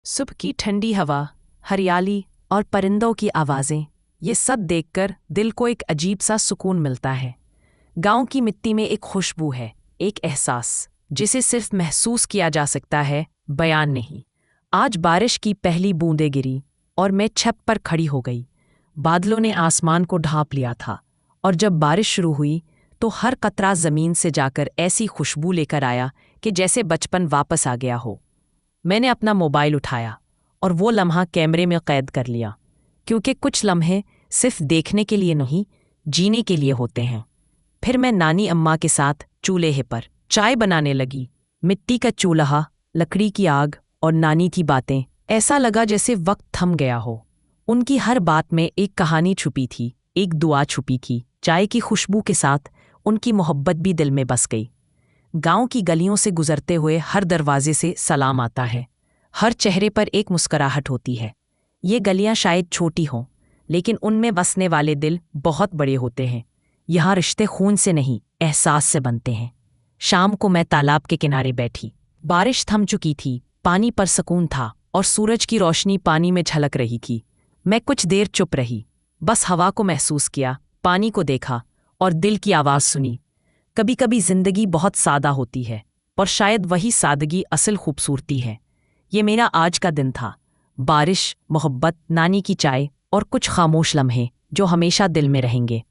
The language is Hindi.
सुबह की ठंडी हवा, हरियाली और परिंदों की आवाज़ें, ये सब देखकर दिल को एक अजीब सा सुकून मिलता है। गांव की मिट्टी में एक खुशबू है, एक एहसास जिसे सिर्फ महसूस किया जा सकता है, बयान नहीं। आज बारिश की पहली बूंदें गिरी और मैं छत पर खड़ी हो गई। बादलों ने आसमान को ढांप लिया था और जब बारिश शुरू हुई तो हर कतरा ज़मीन से जाकर ऐसी खुशबू लेकर आया कि जैसे बचपन वापस आ गया हो। मैंने अपना मोबाइल उठाया और वो लम्हा कैमरे में कैद कर लिया, क्योंकि कुछ लम्हे सिर्फ देखने के लिए नहीं, जीने के लिए होते हैं। फिर मैं नानी अम्मा के साथ चूल्हे पर चाय बनाने लगी। मिट्टी का चूल्हा, लकड़ी की आग और नानी की बातें, ऐसा लगा जैसे वक्त थम गया हो। उनकी हर बात में एक कहानी छुपी थी, एक दुआ छुपी थी। चाय की खुशबू के साथ उनकी मोहब्बत भी दिल में बस गई। गांव की गलियों से गुजरते हुए हर दरवाजे से सलाम आता है, हर चेहरे पर एक मुस्कुराहट होती है। ये गलियां शायद छोटी हों, लेकिन उनमें बसने वाले दिल बहुत बड़े होते हैं। यहाँ रिश्ते खून से नहीं, एहसास से बनते हैं। शाम को मैं तालाब के किनारे बैठी। बारिश थम चुकी थी, पानी पर सुकून था और सूरज की रोशनी पानी में झलक रही थी। मैं कुछ देर चुप रही, बस हवा को महसूस किया, पानी को देखा और दिल की आवाज़ सुनी। कभी कभी जिंदगी बहुत सादा होती है, और शायद वही सादगी असल खूबसूरती है। ये मेरा आज का दिन था। बारिश, मोहब्बत, नानी की चाय और कुछ खामोश लम्हे जो हमेशा दिल में रहेंगे।